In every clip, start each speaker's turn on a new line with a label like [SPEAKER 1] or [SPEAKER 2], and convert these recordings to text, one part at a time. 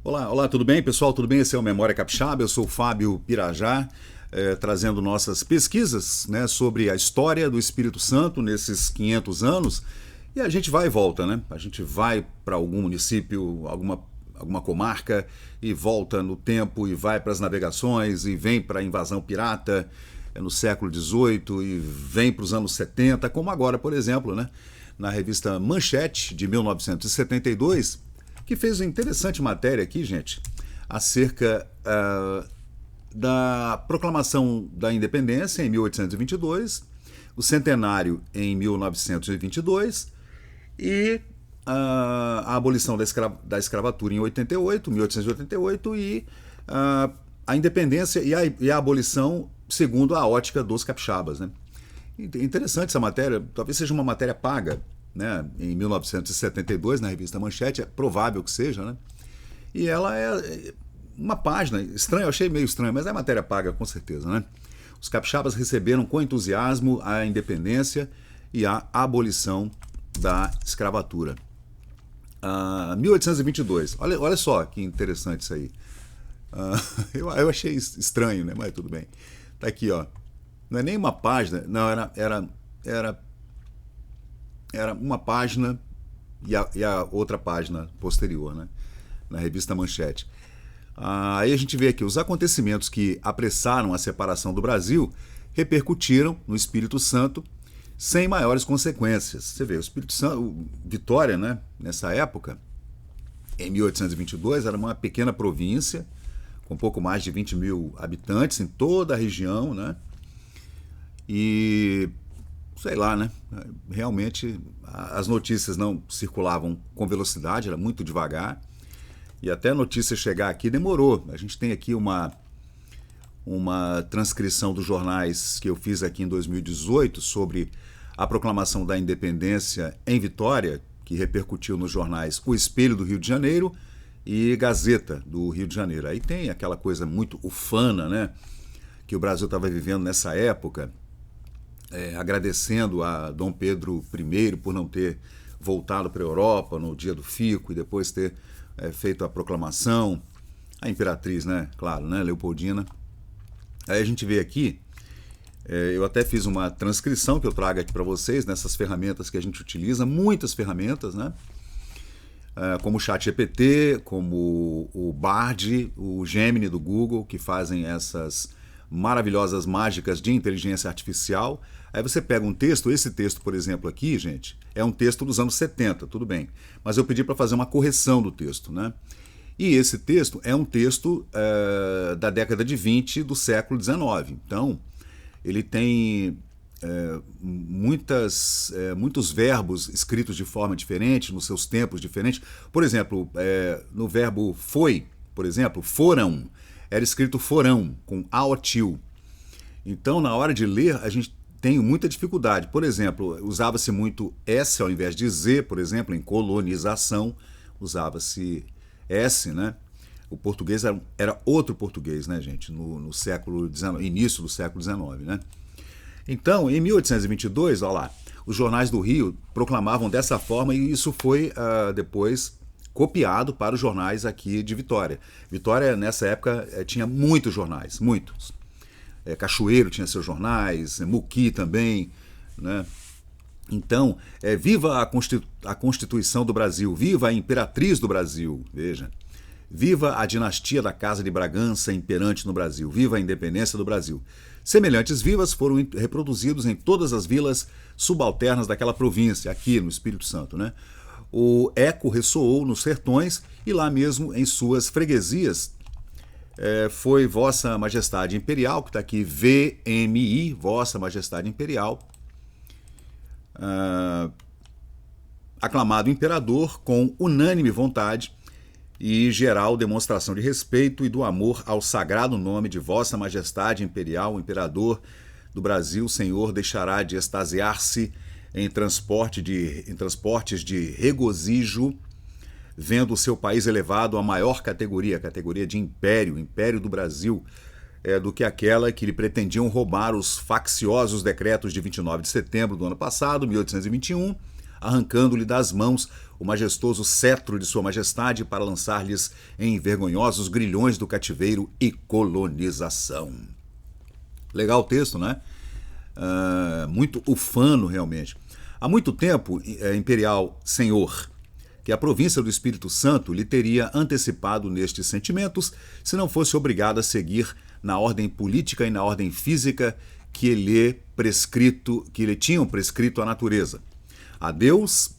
[SPEAKER 1] Olá, olá, tudo bem, pessoal? Tudo bem? Esse é o Memória Capixaba. Eu sou o Fábio Pirajá, trazendo nossas pesquisas, né, sobre a história do Espírito Santo nesses 500 anos. E a gente vai e volta, né? A gente vai para algum município, alguma comarca e volta no tempo e vai para as navegações e vem para a invasão pirata no século XVIII e vem para os anos 70, como agora, por exemplo, né? Na revista Manchete, de 1972, que fez uma interessante matéria aqui, gente, acerca da proclamação da independência em 1822, o centenário em 1922 e a abolição da escravatura em 88, 1888 e a independência e a abolição segundo a ótica dos capixabas, né? Interessante essa matéria, talvez seja uma matéria paga, né, em 1972 na revista Manchete, é provável que seja, né? E ela é uma página estranha, eu achei meio estranho, mas é matéria paga com certeza, né? Os capixabas receberam com entusiasmo a independência e a abolição da escravatura. 1822, olha só que interessante isso aí. Eu achei estranho, né? Mas tudo bem. Tá aqui, ó. Não é nem uma página, não, era era uma página e a outra página posterior, né? Na revista Manchete. Aí a gente vê aqui, os acontecimentos que apressaram a separação do Brasil repercutiram no Espírito Santo sem maiores consequências. Você vê, o Espírito Santo, Vitória, né, nessa época, em 1822, era uma pequena província, com pouco mais de 20 mil habitantes em toda a região, né? E sei lá, né? Realmente as notícias não circulavam com velocidade, era muito devagar. E até a notícia chegar aqui demorou. A gente tem aqui uma transcrição dos jornais que eu fiz aqui em 2018 sobre a proclamação da independência em Vitória, que repercutiu nos jornais O Espelho do Rio de Janeiro e Gazeta do Rio de Janeiro. Aí tem aquela coisa muito ufana, né? Que o Brasil estava vivendo nessa época. Agradecendo a Dom Pedro I por não ter voltado para a Europa no dia do Fico e depois ter feito a proclamação, a imperatriz, né, claro, né, Leopoldina. Aí a gente vê aqui, eu até fiz uma transcrição que eu trago aqui para vocês nessas ferramentas que a gente utiliza, muitas ferramentas, né, como o ChatGPT, como o Bard, o Gemini do Google, que fazem essas maravilhosas mágicas de inteligência artificial. Aí você pega um texto, esse texto, por exemplo, aqui, gente, é um texto dos anos 70, tudo bem. Mas eu pedi para fazer uma correção do texto, né? E esse texto é um texto da década de 20 do século XIX. Então, ele tem muitos verbos escritos de forma diferente, nos seus tempos diferentes. Por exemplo, no verbo foi, por exemplo, foram, era escrito forão, com aotil. Então, na hora de ler, a gente tem muita dificuldade. Por exemplo, usava-se muito S ao invés de Z, por exemplo, em colonização, usava-se S, né? O português era outro português, né, gente, no século XIX, início do século XIX, né? Então, em 1822, olha lá, os jornais do Rio proclamavam dessa forma e isso foi depois copiado para os jornais aqui de Vitória. Vitória, nessa época, tinha muitos jornais, muitos. Cachoeiro tinha seus jornais, Muqui também, né? Então, viva a Constituição do Brasil, viva a Imperatriz do Brasil, veja. Viva a dinastia da Casa de Bragança imperante no Brasil, viva a independência do Brasil. Semelhantes vivas foram reproduzidos em todas as vilas subalternas daquela província, aqui no Espírito Santo, né? O eco ressoou nos sertões e lá mesmo em suas freguesias foi Vossa Majestade Imperial, que está aqui VMI, Vossa Majestade Imperial, aclamado imperador com unânime vontade e geral demonstração de respeito e do amor ao sagrado nome de Vossa Majestade Imperial, Imperador do Brasil, Senhor, deixará de extasiar-se em transportes de regozijo, vendo o seu país elevado à maior categoria, a categoria de império, império do Brasil, do que aquela que lhe pretendiam roubar os facciosos decretos de 29 de setembro do ano passado, 1821, arrancando-lhe das mãos o majestoso cetro de sua majestade para lançar-lhes em vergonhosos grilhões do cativeiro e colonização. Legal o texto, né? Muito ufano, realmente. Há muito tempo, imperial senhor, que a província do Espírito Santo lhe teria antecipado nestes sentimentos, se não fosse obrigado a seguir na ordem política e na ordem física que lhe tinham prescrito a natureza. A Deus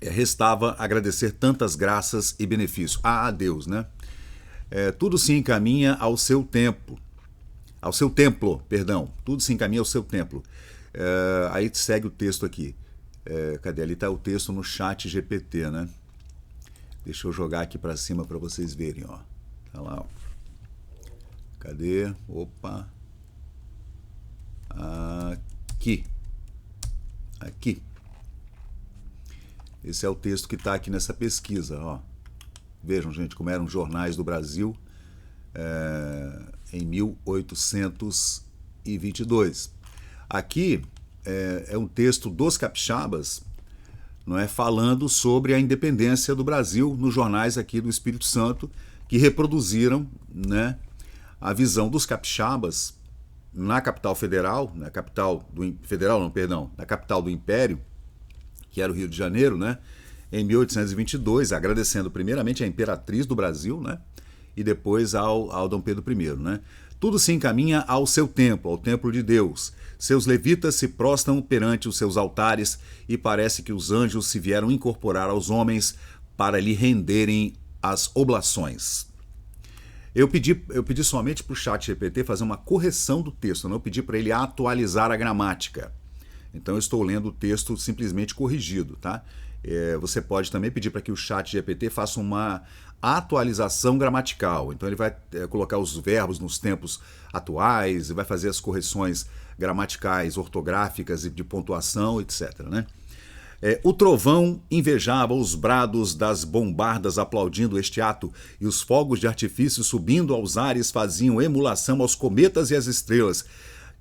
[SPEAKER 1] restava agradecer tantas graças e benefícios. A Deus, né? Tudo se encaminha ao seu templo. Tudo se encaminha ao seu templo. Aí segue o texto aqui. Cadê? Ali está o texto no chat GPT, né? Deixa eu jogar aqui para cima para vocês verem, ó. Tá lá, ó. Cadê? Opa. Aqui. Esse é o texto que está aqui nessa pesquisa, ó. Vejam, gente, como eram os jornais do Brasil em 1822. Aqui é um texto dos capixabas, não é, falando sobre a independência do Brasil nos jornais aqui do Espírito Santo, que reproduziram, né, a visão dos capixabas na capital federal, na capital do Império, que era o Rio de Janeiro, né, em 1822, agradecendo primeiramente à imperatriz do Brasil, né, e depois ao Dom Pedro I, né. Tudo se encaminha ao seu templo, ao templo de Deus. Seus levitas se prostram perante os seus altares e parece que os anjos se vieram incorporar aos homens para lhe renderem as oblações. Eu pedi somente para o chat GPT fazer uma correção do texto, não pedi para ele atualizar a gramática. Então eu estou lendo o texto simplesmente corrigido, tá? Você pode também pedir para que o chat GPT faça uma atualização gramatical. Então ele vai colocar os verbos nos tempos atuais, vai fazer as correções gramaticais, ortográficas e de pontuação, etc., né? O trovão invejava os brados das bombardas aplaudindo este ato, e os fogos de artifício subindo aos ares faziam emulação aos cometas e às estrelas,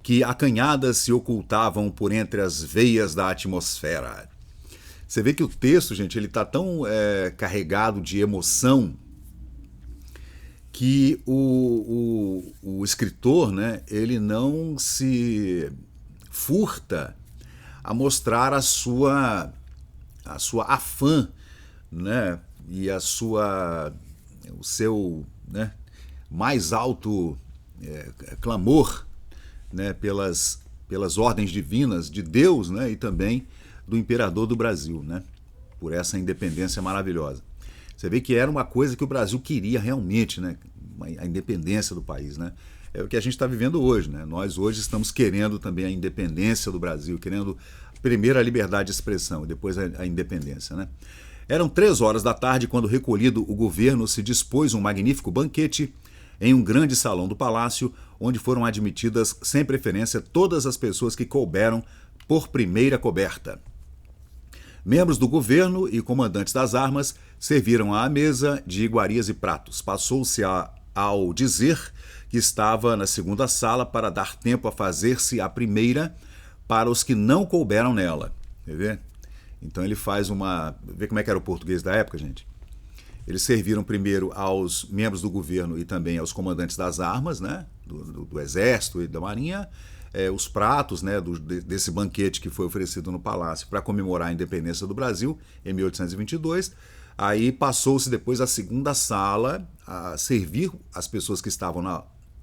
[SPEAKER 1] que acanhadas se ocultavam por entre as veias da atmosfera. Você vê que o texto, gente, ele está tão carregado de emoção que o escritor, né, ele não se furta a mostrar a sua afã, né, e o seu, né, mais alto clamor, né, pelas ordens divinas de Deus, né, e também do imperador do Brasil, né, por essa independência maravilhosa. Você vê que era uma coisa que o Brasil queria realmente, né, a independência do país, né. É o que a gente está vivendo hoje, né? Nós hoje estamos querendo também a independência do Brasil, querendo primeiro a liberdade de expressão e depois a independência, né? Eram 3 horas da tarde quando, recolhido o governo, se dispôs um magnífico banquete em um grande salão do palácio, onde foram admitidas sem preferência todas as pessoas que couberam por primeira coberta. Membros do governo e comandantes das armas serviram à mesa de iguarias e pratos. Passou-se ao dizer que estava na segunda sala para dar tempo a fazer-se a primeira para os que não couberam nela. Quer ver? Então ele faz uma... Vê como é que era o português da época, gente? Eles serviram primeiro aos membros do governo e também aos comandantes das armas, né? Do exército e da marinha, os pratos, né, desse banquete que foi oferecido no palácio para comemorar a independência do Brasil em 1822. Aí passou-se depois à segunda sala a servir as pessoas que estavam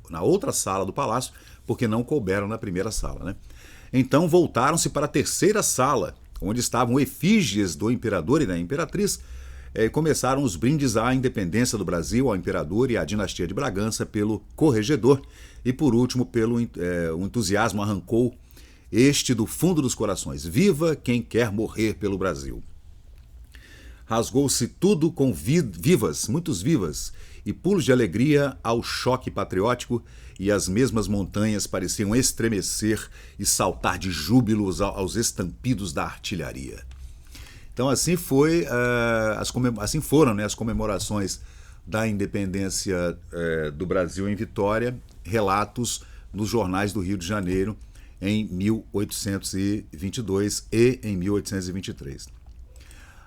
[SPEAKER 1] na outra sala do palácio, porque não couberam na primeira sala, né? Então voltaram-se para a terceira sala, onde estavam efígies do imperador e da imperatriz, e começaram os brindes à independência do Brasil, ao imperador e à dinastia de Bragança pelo corregedor, e por último o entusiasmo arrancou este do fundo dos corações: viva quem quer morrer pelo Brasil. Rasgou-se tudo com muitos vivas, e pulos de alegria ao choque patriótico, e as mesmas montanhas pareciam estremecer e saltar de júbilo aos estampidos da artilharia. Então assim foram, né, as comemorações da independência do Brasil em Vitória, relatos nos jornais do Rio de Janeiro em 1822 e em 1823.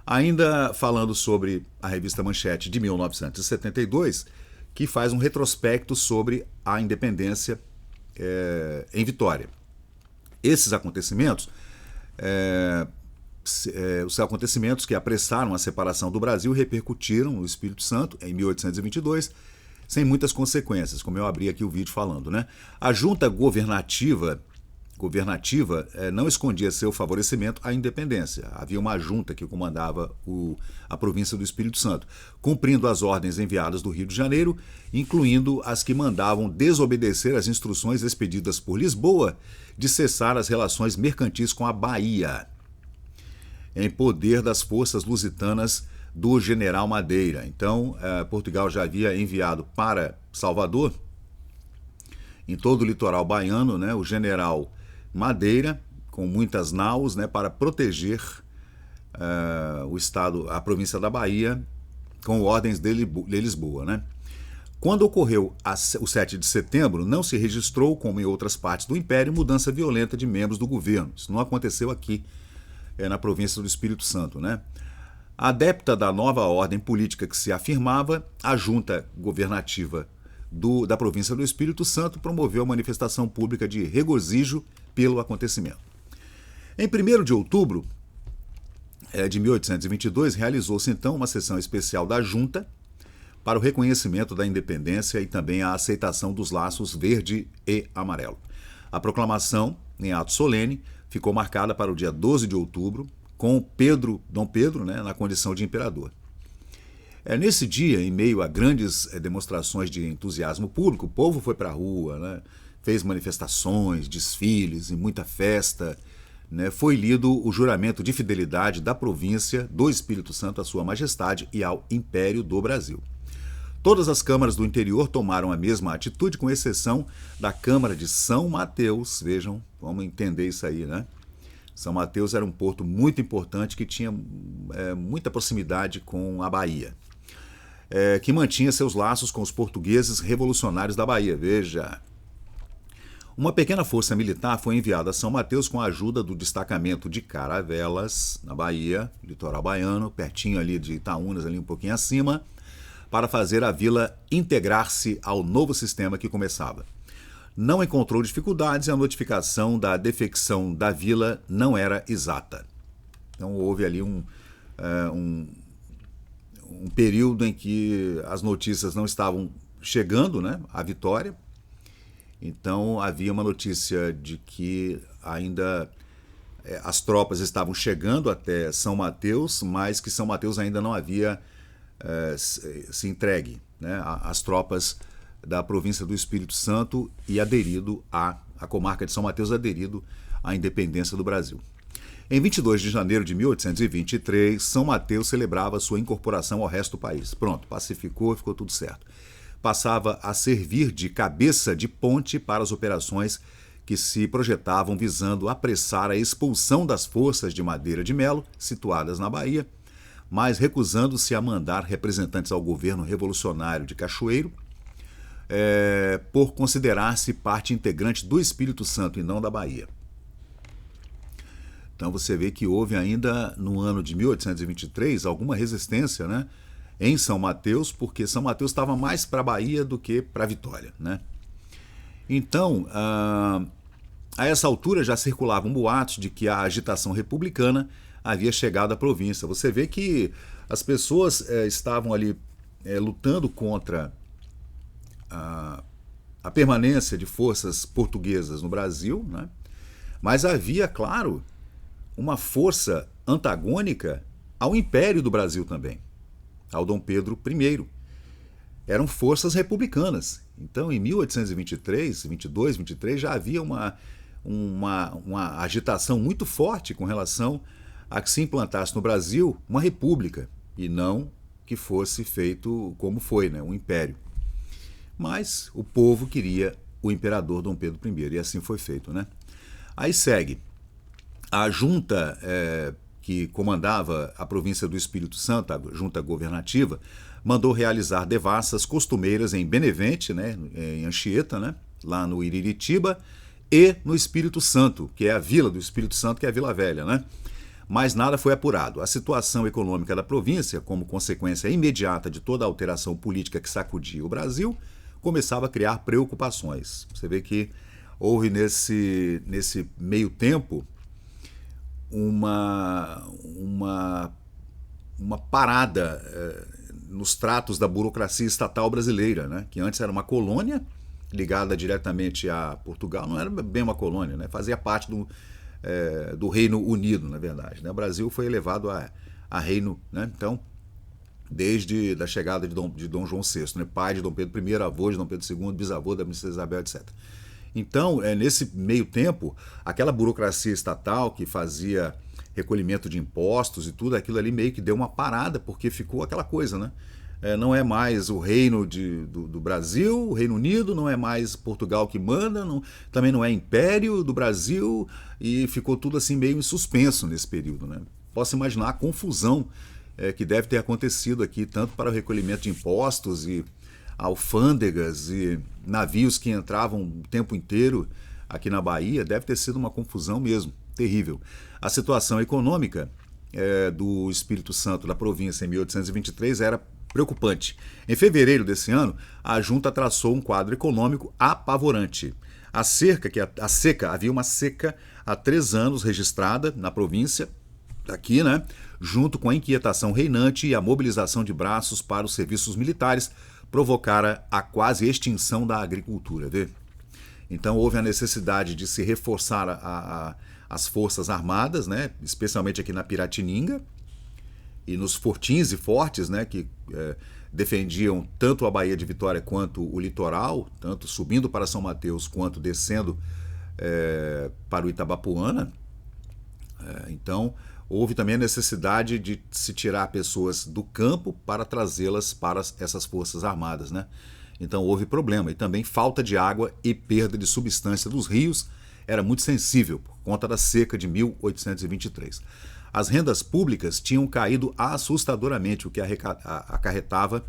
[SPEAKER 1] Ainda falando sobre a revista Manchete de 1972, que faz um retrospecto sobre a independência em Vitória. Esses acontecimentos, os acontecimentos que apressaram a separação do Brasil repercutiram no Espírito Santo em 1822, sem muitas consequências, como eu abri aqui o vídeo falando, né? A junta governativa não escondia seu favorecimento à independência. Havia uma junta que comandava a província do Espírito Santo, cumprindo as ordens enviadas do Rio de Janeiro, incluindo as que mandavam desobedecer às instruções expedidas por Lisboa de cessar as relações mercantis com a Bahia, em poder das forças lusitanas do general Madeira. Então, Portugal já havia enviado para Salvador, em todo o litoral baiano, né, o general Madeira, com muitas naus, né, para proteger o estado, a província da Bahia, com ordens de Lisboa, né? Quando ocorreu o 7 de setembro, não se registrou, como em outras partes do Império, mudança violenta de membros do governo. Isso não aconteceu aqui na província do Espírito Santo, né? Adepta da nova ordem política que se afirmava, a junta governativa da província do Espírito Santo promoveu a manifestação pública de regozijo pelo acontecimento. Em 1º de outubro de 1822, realizou-se então uma sessão especial da junta para o reconhecimento da independência e também a aceitação dos laços verde e amarelo. A proclamação, em ato solene, ficou marcada para o dia 12 de outubro, com Dom Pedro, né, na condição de imperador. Nesse dia, em meio a grandes demonstrações de entusiasmo público, o povo foi para a rua, né, fez manifestações, desfiles e muita festa, né, foi lido o juramento de fidelidade da província do Espírito Santo à Sua Majestade e ao Império do Brasil. Todas as câmaras do interior tomaram a mesma atitude, com exceção da Câmara de São Mateus. Vejam, vamos entender isso aí, né? São Mateus era um porto muito importante que tinha muita proximidade com a Bahia, que mantinha seus laços com os portugueses revolucionários da Bahia. Veja, uma pequena força militar foi enviada a São Mateus com a ajuda do destacamento de Caravelas, na Bahia, litoral baiano, pertinho ali de Itaúnas, ali um pouquinho acima, para fazer a vila integrar-se ao novo sistema que começava. Não encontrou dificuldades e a notificação da defecção da vila não era exata. Então houve ali um período em que as notícias não estavam chegando, né, à Vitória. Então havia uma notícia de que ainda as tropas estavam chegando até São Mateus, mas que São Mateus ainda não havia se entregue, né, às tropas da província do Espírito Santo e aderido a comarca de São Mateus, aderido à independência do Brasil. Em 22 de janeiro de 1823, São Mateus celebrava sua incorporação ao resto do país. Pronto, pacificou, ficou tudo certo. Passava a servir de cabeça de ponte para as operações que se projetavam visando apressar a expulsão das forças de Madeira de Melo, situadas na Bahia, mas recusando-se a mandar representantes ao governo revolucionário de Cachoeiro, por considerar-se parte integrante do Espírito Santo e não da Bahia. Então você vê que houve ainda no ano de 1823 alguma resistência, né, em São Mateus, porque São Mateus estava mais para a Bahia do que para a Vitória, né? Então, a essa altura já circulavam boatos de que a agitação republicana havia chegado à província. Você vê que as pessoas estavam ali lutando contra a permanência de forças portuguesas no Brasil, né? Mas havia, claro, uma força antagônica ao Império do Brasil também, ao Dom Pedro I. Eram forças republicanas. Então, em 1823, 22, 23, já havia uma agitação muito forte com relação a que se implantasse no Brasil uma república e não que fosse feito como foi, né, um império. Mas o povo queria o imperador Dom Pedro I e assim foi feito, né? Aí segue. A junta que comandava a província do Espírito Santo, a junta governativa, mandou realizar devassas costumeiras em Benevente, né, em Anchieta, né, lá no Iriritiba, e no Espírito Santo, que é a vila do Espírito Santo, que é a Vila Velha, né? Mas nada foi apurado. A situação econômica da província, como consequência imediata de toda a alteração política que sacudia o Brasil, começava a criar preocupações. Você vê que houve nesse meio tempo uma parada nos tratos da burocracia estatal brasileira, né? Que antes era uma colônia ligada diretamente a Portugal, não era bem uma colônia, né? Fazia parte do Reino Unido, na verdade, né? O Brasil foi elevado a reino, né? Então, desde a chegada de Dom João VI, né? Pai de Dom Pedro I, avô de Dom Pedro II, bisavô da princesa Isabel, etc. Então, nesse meio tempo, aquela burocracia estatal que fazia recolhimento de impostos e tudo, aquilo ali meio que deu uma parada, porque ficou aquela coisa, né? Não é mais o reino do Brasil, o Reino Unido, não é mais Portugal que manda, também não é Império do Brasil, e ficou tudo assim meio em suspenso nesse período, né? Posso imaginar a confusão que deve ter acontecido aqui, tanto para o recolhimento de impostos e alfândegas e navios que entravam o tempo inteiro aqui na Bahia, deve ter sido uma confusão mesmo, terrível. A situação econômica do Espírito Santo, da província, em 1823, era preocupante. Em fevereiro desse ano, a junta traçou um quadro econômico apavorante. Havia uma seca há 3 anos registrada na província, aqui, né? Junto com a inquietação reinante e a mobilização de braços para os serviços militares, provocara a quase extinção da agricultura. Vê? Então houve a necessidade de se reforçar as forças armadas, né? Especialmente aqui na Piratininga, e nos fortins e fortes, né, que defendiam tanto a Baía de Vitória quanto o litoral, tanto subindo para São Mateus quanto descendo para o Itabapuana. Então, houve também a necessidade de se tirar pessoas do campo para trazê-las para essas forças armadas, né? Então houve problema. E também falta de água e perda de substância dos rios era muito sensível por conta da seca de 1823. As rendas públicas tinham caído assustadoramente, o que acarretava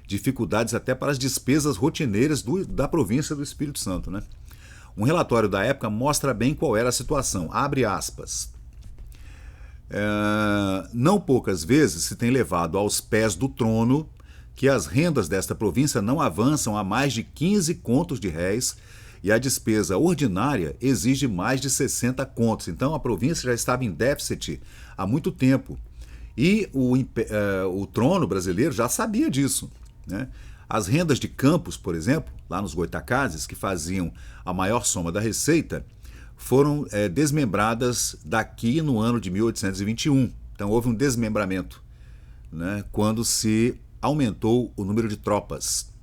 [SPEAKER 1] dificuldades até para as despesas rotineiras da província do Espírito Santo, né? Um relatório da época mostra bem qual era a situação. Abre aspas. Não poucas vezes se tem levado aos pés do trono que as rendas desta província não avançam a mais de 15 contos de réis e a despesa ordinária exige mais de 60 contos. Então a província já estava em déficit há muito tempo. E o trono brasileiro já sabia disso, né? As rendas de campos, por exemplo, lá nos Goitacazes, que faziam a maior soma da receita, foram desmembradas daqui no ano de 1821. Então houve um desmembramento, né, quando se aumentou o número de tropas.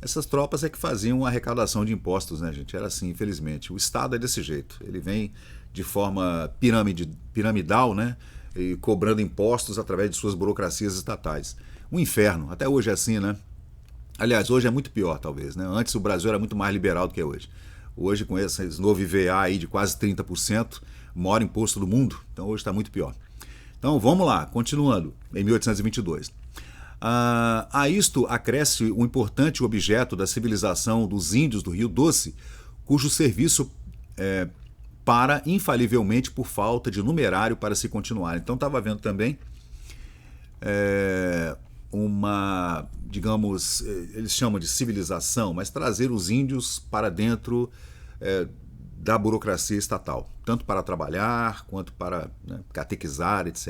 [SPEAKER 1] Essas tropas é que faziam a arrecadação de impostos, né, gente? Era assim, infelizmente. O Estado é desse jeito. Ele vem de forma piramidal, né, e cobrando impostos através de suas burocracias estatais. Um inferno. Até hoje é assim, né? Aliás, hoje é muito pior, talvez, né? Antes o Brasil era muito mais liberal do que é hoje. Hoje, com esse novo IVA aí de quase 30%, o maior imposto do mundo. Então hoje está muito pior. Então vamos lá, continuando, em 1822. A isto acresce um importante objeto da civilização dos índios do Rio Doce, cujo serviço para infalivelmente por falta de numerário para se continuar. Então estava havendo também uma, digamos, eles chamam de civilização, mas trazer os índios para dentro da burocracia estatal, tanto para trabalhar quanto para, né, catequizar, etc.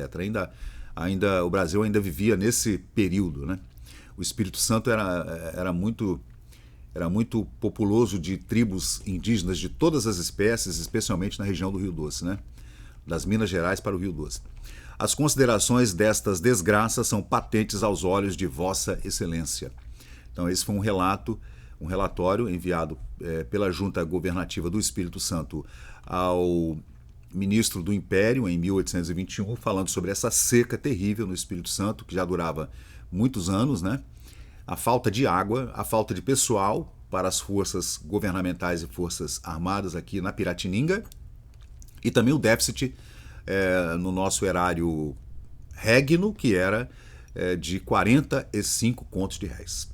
[SPEAKER 1] Ainda o Brasil ainda vivia nesse período, né? O Espírito Santo era muito populoso de tribos indígenas de todas as espécies, especialmente na região do Rio Doce, né? Das Minas Gerais para o Rio Doce. As considerações destas desgraças são patentes aos olhos de Vossa Excelência. Então esse foi um relatório enviado pela Junta Governativa do Espírito Santo ao ministro do Império em 1821, falando sobre essa seca terrível no Espírito Santo, que já durava muitos anos, né? A falta de água, a falta de pessoal para as forças governamentais e forças armadas aqui na Piratininga, e também o déficit no nosso erário régno, que era de 45 contos de réis.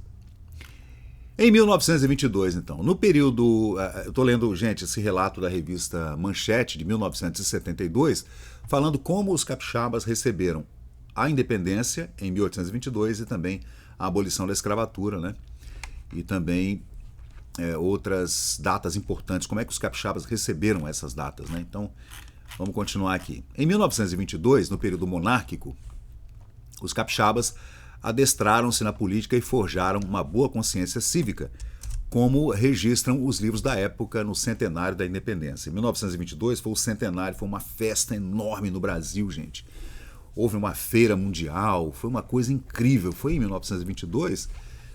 [SPEAKER 1] Em 1922, então, no período. Eu estou lendo, gente, esse relato da revista Manchete de 1972, falando como os capixabas receberam a independência em 1822 e também a abolição da escravatura, né? E também outras datas importantes, como é que os capixabas receberam essas datas, né? Então, vamos continuar aqui. Em 1922, no período monárquico, os capixabas adestraram-se na política e forjaram uma boa consciência cívica, como registram os livros da época no centenário da independência. Em 1922 foi o centenário, foi uma festa enorme no Brasil, gente. Houve uma feira mundial, foi uma coisa incrível. Foi em 1922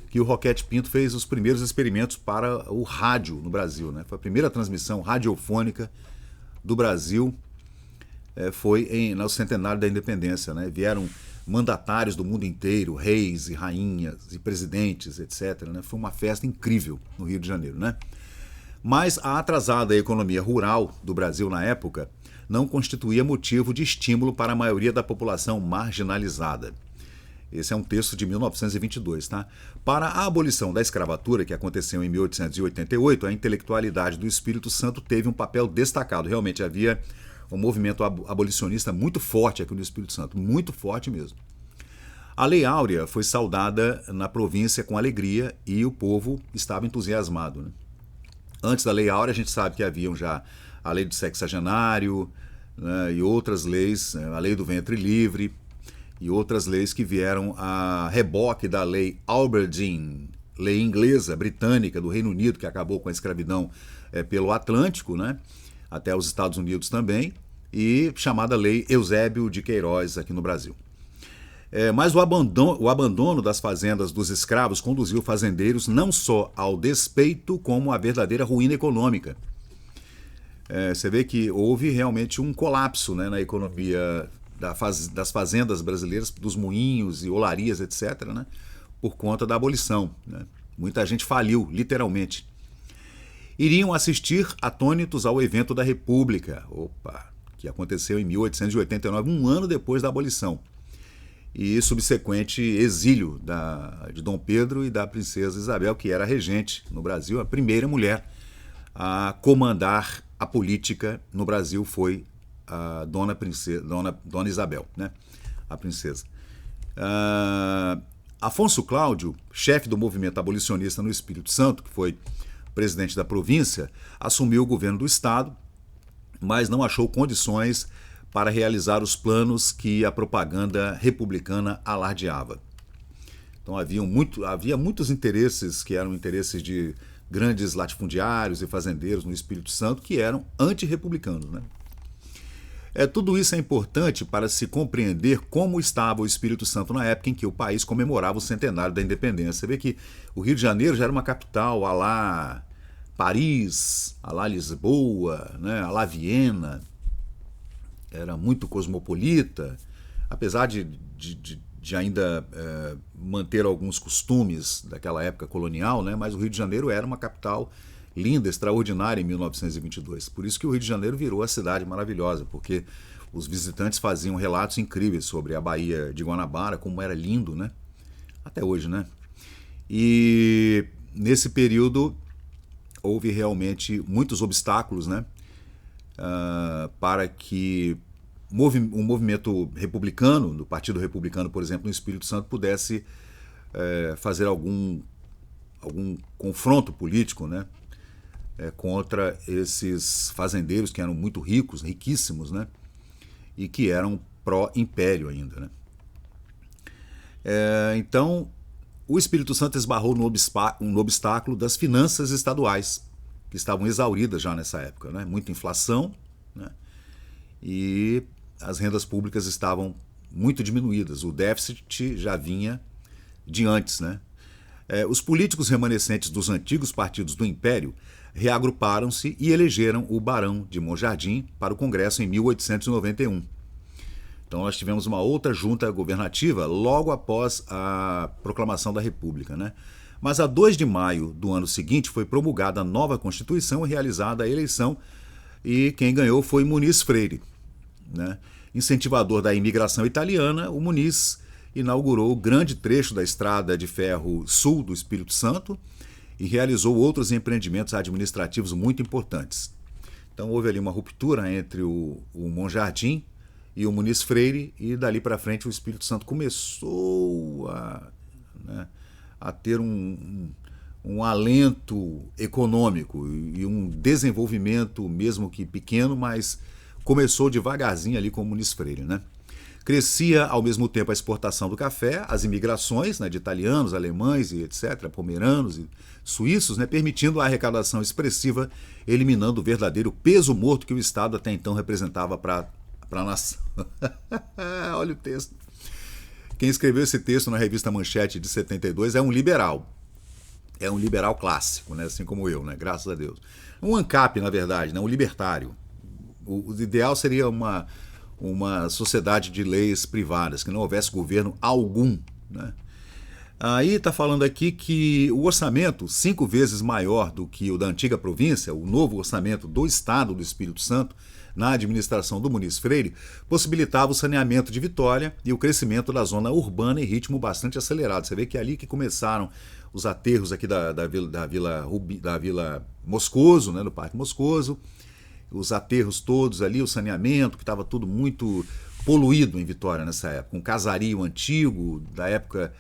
[SPEAKER 1] que o Roquete Pinto fez os primeiros experimentos para o rádio no Brasil, né? Foi a primeira transmissão radiofônica do Brasil, foi no centenário da independência, né? Vieram mandatários do mundo inteiro, reis e rainhas e presidentes, etc. Né? Foi uma festa incrível no Rio de Janeiro, né? Mas a atrasada economia rural do Brasil na época não constituía motivo de estímulo para a maioria da população marginalizada. Esse é um texto de 1922, tá? Para a abolição da escravatura, que aconteceu em 1888, a intelectualidade do Espírito Santo teve um papel destacado. Realmente havia um movimento abolicionista muito forte aqui no Espírito Santo, muito forte mesmo. A Lei Áurea foi saudada na província com alegria e o povo estava entusiasmado, né? Antes da Lei Áurea, a gente sabe que haviam já a Lei do Sexagenário, né, e outras leis, a Lei do Ventre Livre e outras leis que vieram a reboque da Lei Aberdeen, lei inglesa, britânica, do Reino Unido, que acabou com a escravidão pelo Atlântico, né? Até os Estados Unidos também, e chamada Lei Eusébio de Queiroz aqui no Brasil. Mas o abandono das fazendas dos escravos conduziu fazendeiros não só ao despeito, como à verdadeira ruína econômica. Você vê que houve realmente um colapso, né, na economia das fazendas brasileiras, dos moinhos e olarias, etc., né, por conta da abolição, né? Muita gente faliu, literalmente. Iriam assistir atônitos ao evento da República, que aconteceu em 1889, um ano depois da abolição, e subsequente exílio de Dom Pedro e da princesa Isabel, que era regente no Brasil. A primeira mulher a comandar a política no Brasil foi a Dona Isabel, né? A princesa. Afonso Cláudio, chefe do movimento abolicionista no Espírito Santo, que foi presidente da província, assumiu o governo do estado, mas não achou condições para realizar os planos que a propaganda republicana alardeava. Então havia muitos interesses que eram interesses de grandes latifundiários e fazendeiros no Espírito Santo que eram antirrepublicanos, né? Tudo isso é importante para se compreender como estava o Espírito Santo na época em que o país comemorava o centenário da independência. Você vê que o Rio de Janeiro já era uma capital à lá Paris, à lá Lisboa, né, à lá Viena. Era muito cosmopolita, apesar de ainda manter alguns costumes daquela época colonial, né, mas o Rio de Janeiro era uma capital linda, extraordinária em 1922. Por isso que o Rio de Janeiro virou a cidade maravilhosa, porque os visitantes faziam relatos incríveis sobre a Baía de Guanabara, como era lindo, né? Até hoje, né? E nesse período houve realmente muitos obstáculos, né? Para que um movimento republicano, do Partido Republicano, por exemplo, no Espírito Santo, pudesse fazer algum confronto político, né? Contra esses fazendeiros que eram muito ricos, riquíssimos, né? E que eram pró-império ainda, né? Então, o Espírito Santo esbarrou no obstáculo das finanças estaduais, que estavam exauridas já nessa época, né? Muita inflação, né? E as rendas públicas estavam muito diminuídas. O déficit já vinha de antes, né? Os políticos remanescentes dos antigos partidos do Império reagruparam-se e elegeram o Barão de Monjardim para o Congresso em 1891. Então nós tivemos uma outra junta governativa logo após a proclamação da República, né? Mas a 2 de maio do ano seguinte foi promulgada a nova Constituição e realizada a eleição, e quem ganhou foi Muniz Freire, né? Incentivador da imigração italiana, o Muniz inaugurou o grande trecho da estrada de ferro sul do Espírito Santo e realizou outros empreendimentos administrativos muito importantes. Então houve ali uma ruptura entre o Monjardim e o Muniz Freire, e dali para frente o Espírito Santo começou a ter um alento econômico e um desenvolvimento, mesmo que pequeno, mas começou devagarzinho ali com o Muniz Freire, né? Crescia ao mesmo tempo a exportação do café, as imigrações, né, de italianos, alemães e etc., pomeranos e suíços, né, permitindo a arrecadação expressiva, eliminando o verdadeiro peso morto que o Estado até então representava para a nação. Olha o texto. Quem escreveu esse texto na revista Manchete de 72 é um liberal. É um liberal clássico, né, assim como eu, né, graças a Deus. Um ANCAP, na verdade, né, um libertário. O ideal seria uma sociedade de leis privadas, que não houvesse governo algum, né? Aí está falando aqui que o orçamento, 5 vezes maior do que o da antiga província, o novo orçamento do Estado do Espírito Santo, na administração do Muniz Freire, possibilitava o saneamento de Vitória e o crescimento da zona urbana em ritmo bastante acelerado. Você vê que é ali que começaram os aterros aqui da Vila Moscoso, né, do Parque Moscoso, os aterros todos ali, o saneamento, que estava tudo muito poluído em Vitória nessa época. Um casario antigo, da época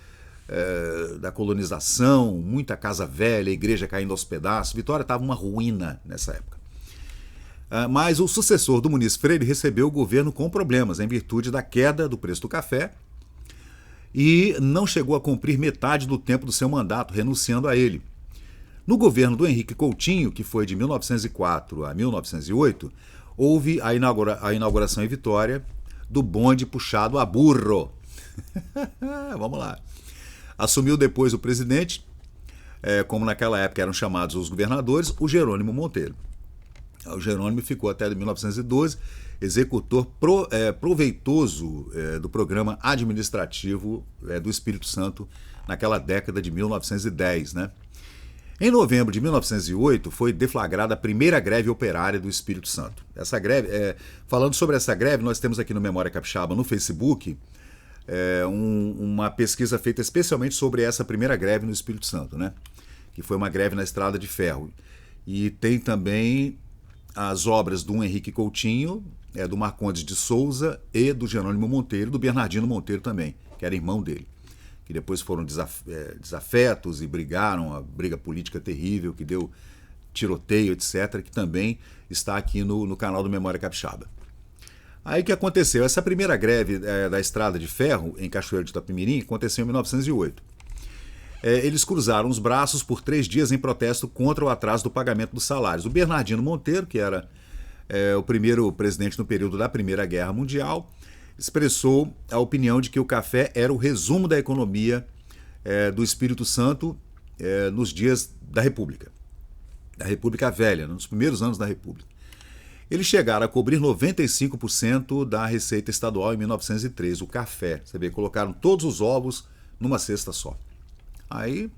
[SPEAKER 1] da colonização, muita casa velha, igreja caindo aos pedaços. Vitória estava uma ruína nessa época. Mas o sucessor do Muniz Freire recebeu o governo com problemas, em virtude da queda do preço do café, e não chegou a cumprir metade do tempo do seu mandato, renunciando a ele. No governo do Henrique Coutinho, que foi de 1904 a 1908, houve a inauguração em Vitória do bonde puxado a burro. Vamos lá. Assumiu depois o presidente, como naquela época eram chamados os governadores, o Jerônimo Monteiro. O Jerônimo ficou até 1912 executor proveitoso do programa administrativo do Espírito Santo naquela década de 1910, né? Em novembro de 1908, foi deflagrada a primeira greve operária do Espírito Santo. Essa greve, falando sobre essa greve, nós temos aqui no Memória Capixaba, no Facebook, uma pesquisa feita especialmente sobre essa primeira greve no Espírito Santo, né? Que foi uma greve na Estrada de Ferro. E tem também as obras do Henrique Coutinho, do Marcondes de Souza e do Jerônimo Monteiro, do Bernardino Monteiro também, que era irmão dele. Que depois foram desafetos e brigaram, a briga política terrível, que deu tiroteio, etc., que também está aqui no canal do Memória Capixaba. Aí o que aconteceu? Essa primeira greve da Estrada de Ferro, em Cachoeiro de Itapemirim, aconteceu em 1908. Eles cruzaram os braços por 3 dias em protesto contra o atraso do pagamento dos salários. O Bernardino Monteiro, que era o primeiro presidente no período da Primeira Guerra Mundial, expressou a opinião de que o café era o resumo da economia do Espírito Santo nos dias da República Velha, nos primeiros anos da República. Eles chegaram a cobrir 95% da receita estadual em 1903, o café. Você vê, colocaram todos os ovos numa cesta só. Aí,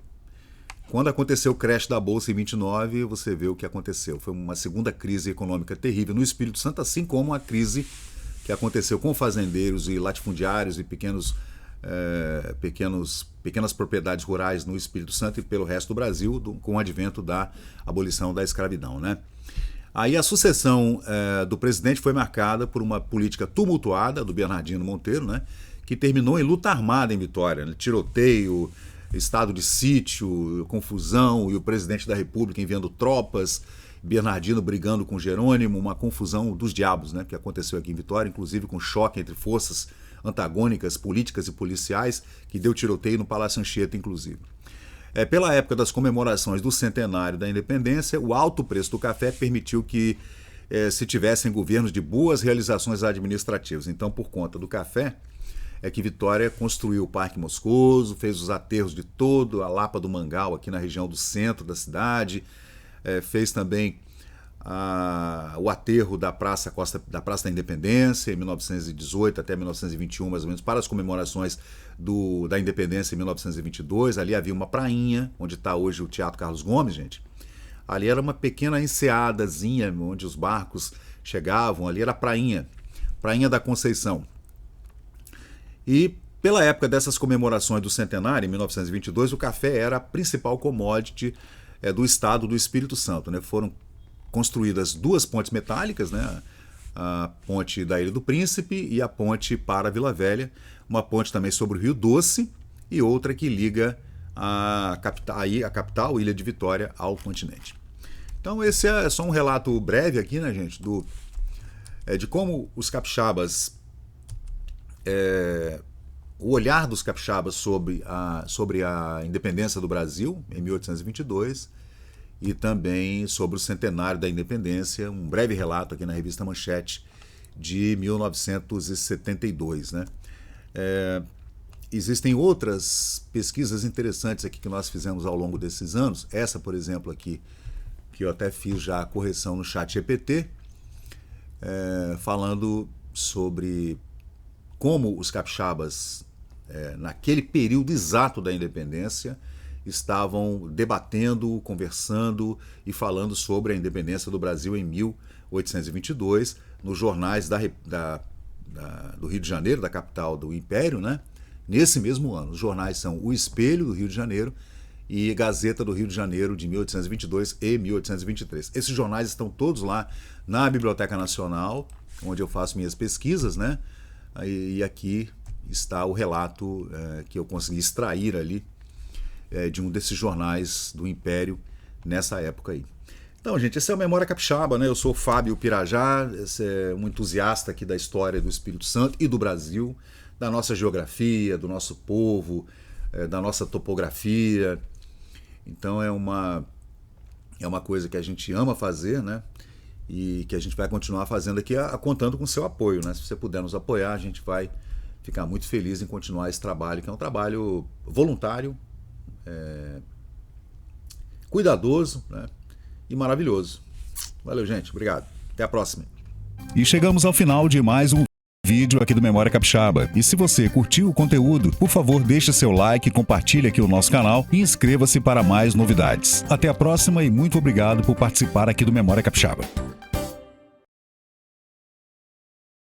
[SPEAKER 1] quando aconteceu o crash da Bolsa em 29, você vê o que aconteceu. Foi uma segunda crise econômica terrível no Espírito Santo, assim como a crise que aconteceu com fazendeiros e latifundiários e pequenas propriedades rurais no Espírito Santo e pelo resto do Brasil, com o advento da abolição da escravidão, né? Aí a sucessão do presidente foi marcada por uma política tumultuada do Bernardino Monteiro, né, que terminou em luta armada em Vitória, né, tiroteio, estado de sítio, confusão, e o presidente da República enviando tropas, Bernardino brigando com Jerônimo, uma confusão dos diabos, né, que aconteceu aqui em Vitória, inclusive com choque entre forças antagônicas, políticas e policiais, que deu tiroteio no Palácio Anchieta, inclusive. Pela época das comemorações do centenário da independência, o alto preço do café permitiu que se tivessem governos de boas realizações administrativas. Então, por conta do café, que Vitória construiu o Parque Moscoso, fez os aterros de todo a Lapa do Mangal, aqui na região do centro da cidade, fez também o aterro da Praça da Independência, em 1918 até 1921, mais ou menos, para as comemorações da Independência em 1922. Ali havia uma prainha, onde está hoje o Teatro Carlos Gomes, gente. Ali era uma pequena enseadazinha, onde os barcos chegavam, ali era a prainha da Conceição. E pela época dessas comemorações do centenário, em 1922, o café era a principal commodity do estado do Espírito Santo, né? Foram construídas 2 pontes metálicas, né? A ponte da Ilha do Príncipe e a ponte para Vila Velha, uma ponte também sobre o Rio Doce e outra que liga a capital, Ilha de Vitória, ao continente. Então esse é só um relato breve aqui, né, gente, de como os capixabas, o olhar dos capixabas sobre a independência do Brasil em 1822 e também sobre o centenário da independência, um breve relato aqui na revista Manchete de 1972, né? Existem outras pesquisas interessantes aqui que nós fizemos ao longo desses anos. Essa, por exemplo, aqui, que eu até fiz já a correção no chat GPT, falando sobre como os capixabas, naquele período exato da independência, estavam debatendo, conversando e falando sobre a independência do Brasil em 1822, nos jornais do Rio de Janeiro, da capital do Império, né? Nesse mesmo ano. Os jornais são O Espelho, do Rio de Janeiro, e Gazeta do Rio de Janeiro, de 1822 e 1823. Esses jornais estão todos lá na Biblioteca Nacional, onde eu faço minhas pesquisas, né? E aqui está o relato que eu consegui extrair ali de um desses jornais do Império nessa época aí. Então, gente, esse é o Memória Capixaba, né? Eu sou o Fábio Pirajá, esse é um entusiasta aqui da história do Espírito Santo e do Brasil, da nossa geografia, do nosso povo, da nossa topografia. Então é uma coisa que a gente ama fazer, né? E que a gente vai continuar fazendo aqui, contando com o seu apoio, né? Se você puder nos apoiar, a gente vai ficar muito feliz em continuar esse trabalho, que é um trabalho voluntário, cuidadoso, né? E maravilhoso. Valeu, gente. Obrigado. Até a próxima.
[SPEAKER 2] E chegamos ao final de mais um vídeo aqui do Memória Capixaba. E se você curtiu o conteúdo, por favor, deixe seu like, compartilhe aqui o nosso canal e inscreva-se para mais novidades. Até a próxima e muito obrigado por participar aqui do Memória Capixaba.